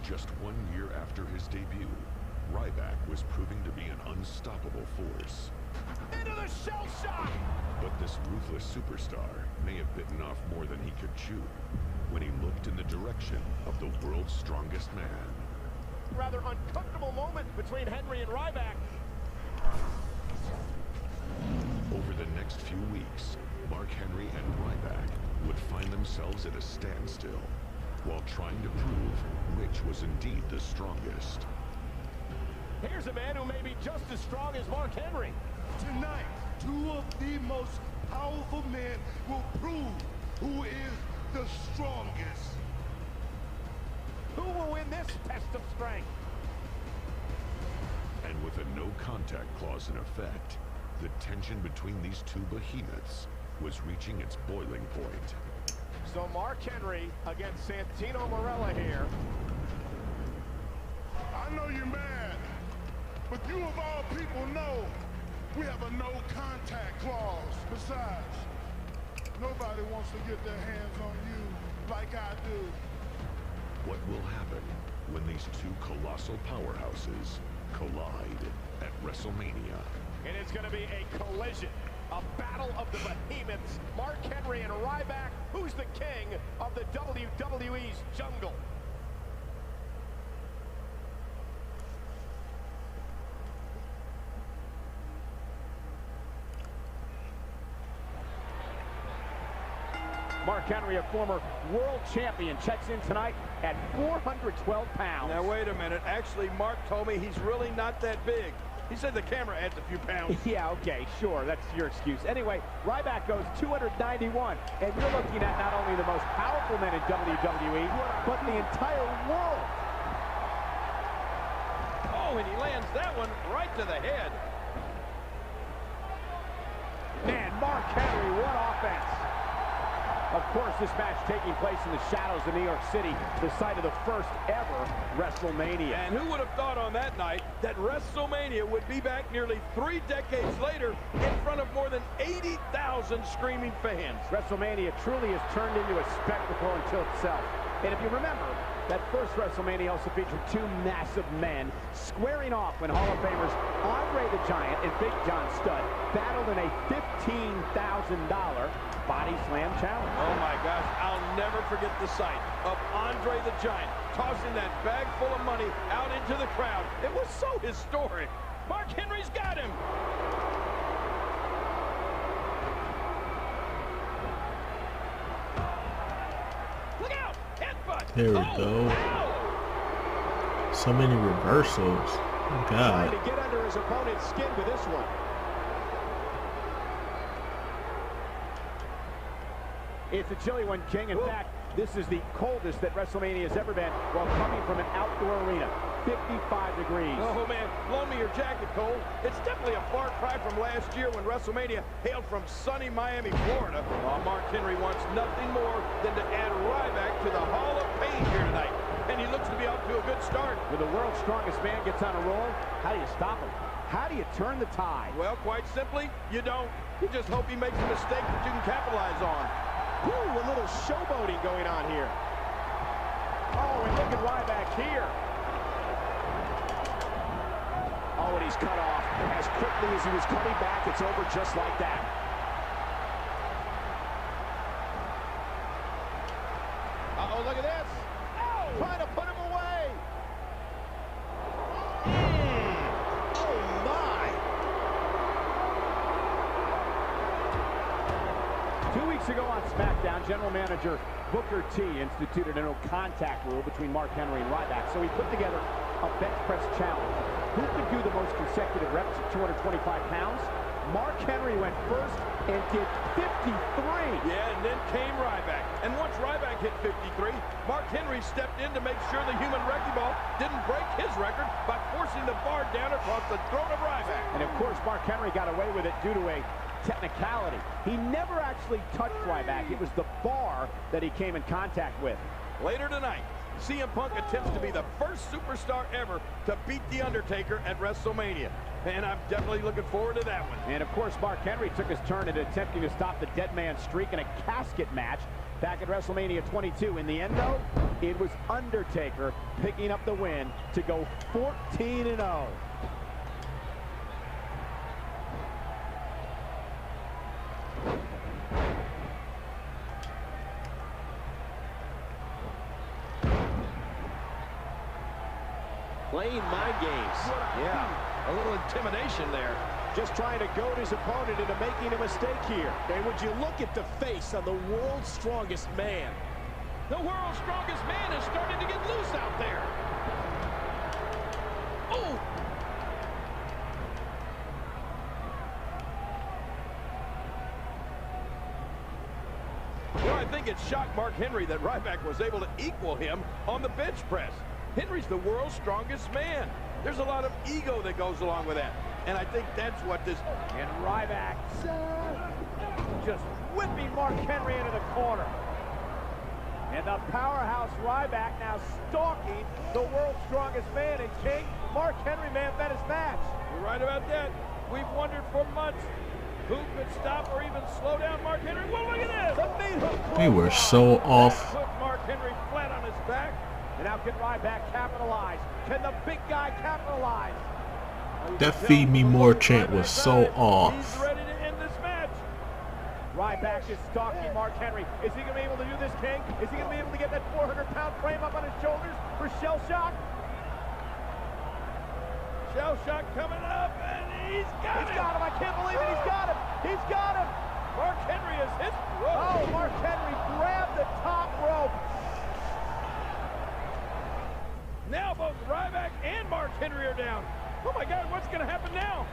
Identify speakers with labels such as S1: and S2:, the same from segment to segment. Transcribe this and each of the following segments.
S1: Just 1 year after his debut, Ryback was proving to be an unstoppable force.
S2: Into the shell shock!
S1: But this ruthless superstar may have bitten off more than he could chew when he looked in the direction of the world's strongest man.
S2: Rather uncomfortable moment between Henry and Ryback.
S1: Over the next few weeks, Mark Henry and Ryback would find themselves at a standstill while trying to prove which was indeed the strongest.
S2: Here's a man who may be just as strong as Mark Henry.
S3: Tonight, two of the most powerful men will prove who is the strongest.
S2: Who will win this test of strength?
S1: And with a no-contact clause in effect, the tension between these two behemoths was reaching its boiling point.
S2: So Mark Henry against Santino Marella here.
S3: I know you're mad, but you of all people know we have a no-contact clause. Besides, nobody wants to get their hands on you like I do.
S1: What will happen when these two colossal powerhouses collide at WrestleMania?
S2: And it's going to be a collision, a battle of the behemoths. Mark Henry and Ryback, who's the king of the WWE's jungle? Mark Henry, a former world champion, checks in tonight at 412 pounds.
S4: Now, wait a minute. Actually, Mark told me he's really not that big. He said the camera adds a few pounds.
S2: Yeah, okay, sure. That's your excuse. Anyway, Ryback goes 291, and you're looking at not only the most powerful men in WWE, but the entire world.
S4: Oh, and he lands that one right to the head.
S2: Man, Mark Henry, what offense. Of course, this match taking place in the shadows of New York City, the site of the first ever WrestleMania.
S4: And who would have thought on that night that WrestleMania would be back nearly 3 decades later in front of more than 80,000 screaming fans?
S2: WrestleMania truly has turned into a spectacle unto itself. And if you remember, that first WrestleMania also featured two massive men squaring off when Hall of Famers Andre the Giant and Big John Studd battled in a $15,000 body slam challenge.
S4: Oh my gosh, I'll never forget the sight of Andre the Giant tossing that bag full of money out into the crowd. It was so historic. Mark Henry's got him. Look out! Headbutt!
S5: There we go.
S4: Ow!
S5: So many reversals. Oh, God.
S2: Trying to get under his opponent's skin with this one. It's a chilly one, King. In fact, this is the coldest that WrestleMania has ever been while coming from an outdoor arena. 55 degrees.
S4: Oh, man, loan me your jacket, Cole. It's definitely a far cry from last year when WrestleMania hailed from sunny Miami, Florida. Mark Henry wants nothing more than to add Ryback to the Hall of Fame here tonight. And he looks to be off to a good start.
S2: When the world's strongest man gets on a roll, how do you stop him? How do you turn the tide?
S4: Well, quite simply, you don't. You just hope he makes a mistake that you can capitalize on.
S2: Ooh, a little showboating going on here. Oh, and look at Ryback here. Oh, and he's cut off. As quickly as he was coming back, it's over just like that. Uh-oh, look at this. Oh, trying to put him away. Oh, my. 2 weeks ago on SmackDown, General Manager Booker T instituted a no-contact rule between Mark Henry and Ryback, so he put together a bench press challenge. Who could do the most consecutive reps at 225 pounds? Mark Henry went first and did 53.
S4: Yeah, and then came Ryback. And once Ryback hit 53, Mark Henry stepped in to make sure the human wrecking ball didn't break his record by forcing the bar down across the throat of Ryback.
S2: And of course, Mark Henry got away with it due to a technicality. He never actually touched Ryback. It was the bar that he came in contact with.
S4: Later tonight, CM Punk attempts to be the first superstar ever to beat The Undertaker at WrestleMania. And I'm definitely looking forward to that one.
S2: And of course, Mark Henry took his turn at attempting to stop the dead man streak in a casket match back at WrestleMania 22. In the end, though, It was Undertaker picking up the win to go 14-0.
S4: Playing my games. Yeah, a little intimidation there.
S2: Just trying to goad his opponent into making a mistake here.
S6: And would you look at the face on the world's strongest man?
S4: The world's strongest man is starting to get loose out there. Oh! You know, I think it shocked Mark Henry that Ryback was able to equal him on the bench press. Henry's the world's strongest man. There's a lot of ego that goes along with that. And I think that's what this...
S2: And Ryback just whipping Mark Henry into the corner. And the powerhouse Ryback now stalking the world's strongest man. And King, Mark Henry may have met his match.
S4: You're right about that. We've wondered for months who could stop or even slow down Mark Henry. Well, look at this.
S2: The meat hook.
S5: They were so off.
S4: Put Mark Henry flat on his back.
S2: And now can Ryback capitalize? Can the big guy capitalize?
S5: That Feed Me More chant was so off.
S4: He's ready to end this match.
S2: Ryback is stalking Mark Henry. Is he going to be able to do this, King? Is he going to be able to get that 400-pound frame up on his shoulders for shell shock?
S4: Shell shock coming up, and he's got him.
S2: He's got him. I can't believe it. He's got him. He's got him.
S4: Mark Henry has hit the rope.
S2: Oh, Mark Henry grabbed the top rope.
S4: Now both Ryback and Mark Henry are down. Oh my God, what's going to happen now?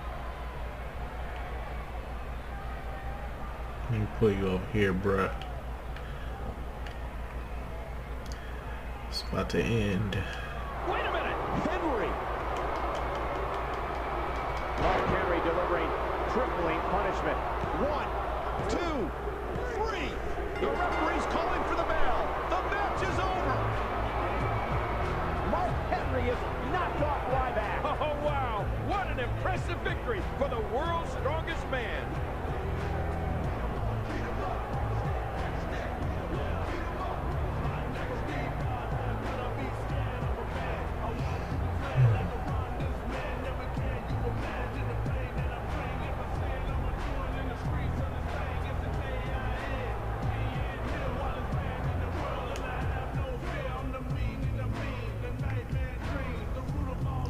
S5: Let me pull you over here, bruh. It's about to end.
S4: Wait a minute.
S2: Henry. Mark Henry delivering tripling punishment. 1, 2, 3. The referee's calling for the bell. The match is over. Mark Henry has knocked off Ryback.
S4: Oh, wow. What an impressive victory for the world's strongest man.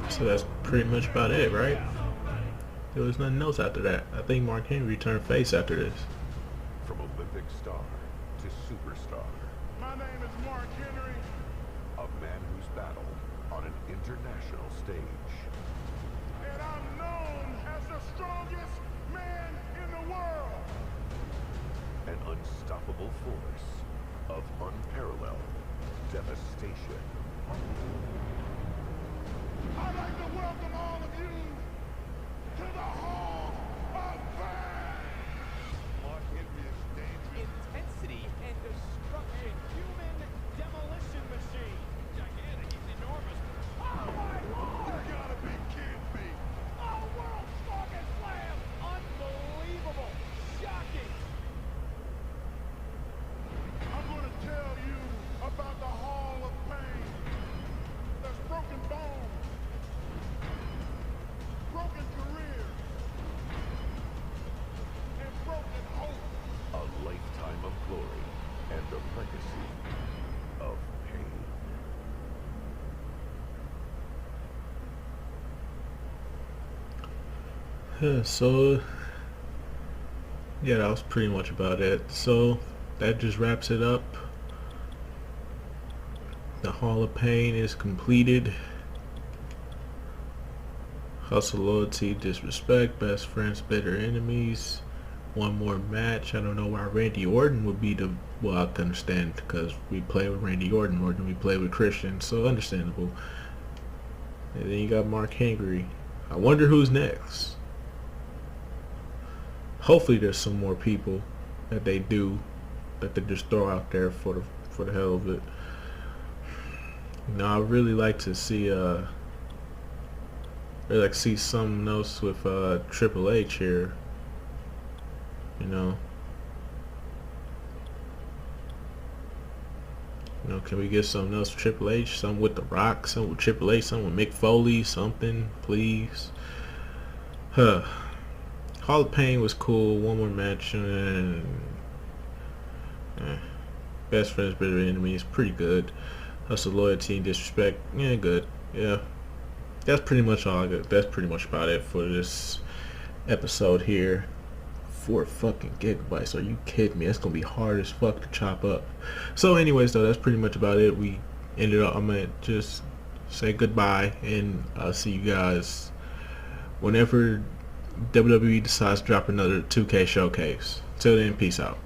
S5: So that's pretty much about it, right? There was nothing else after that. I think Mark Henry turned face after this.
S1: From Olympic star to superstar,
S3: My name is Mark Henry.
S1: a man who's battled on an international stage.
S3: And I'm known as the strongest man in the world.
S1: An unstoppable force of unparalleled devastation.
S3: I'd like to welcome all of you to the Hall of Fame. Mark Henry is dangerous.
S6: Intensity and destruction. Human demolition machine.
S4: Gigantic, he's enormous.
S3: Oh my Lord! You gotta be kidding me.
S6: Oh, world's strongest slam. Unbelievable. Shocking.
S3: I'm gonna tell you about the Hall of Fame. There's broken bones, broken careers, and broken hope.
S1: A lifetime of glory and a legacy of pain.
S5: So, yeah, that was pretty much about it. So, that just wraps it up. The Hall of Pain is completed. Hustle, loyalty, disrespect, best friends, bitter enemies. One more match. I don't know why Randy Orton would be the... Well, I can understand because we play with Randy Orton more than we play with Christian, so understandable. And then you got Mark Henry. I wonder who's next. Hopefully there's some more people that they just throw out there for the hell of it. You know, I really like to see something else with Triple H here. You know. You know, can we get something else for Triple H? Something with The Rock, something with Triple H, something with Mick Foley, something, please. Hall of Pain was cool. One more match. Best Friends, Bitter Enemies, pretty good. Hustle, Loyalty, and Disrespect, yeah, good. Yeah. That's pretty much all I got. That's pretty much about it for this episode here. 4 fucking gigabytes. Are you kidding me? That's gonna be hard as fuck to chop up. So anyways though, that's pretty much about it. We ended up, I'm gonna just say goodbye, and I'll see you guys whenever WWE decides to drop another 2K showcase. Till then, peace out.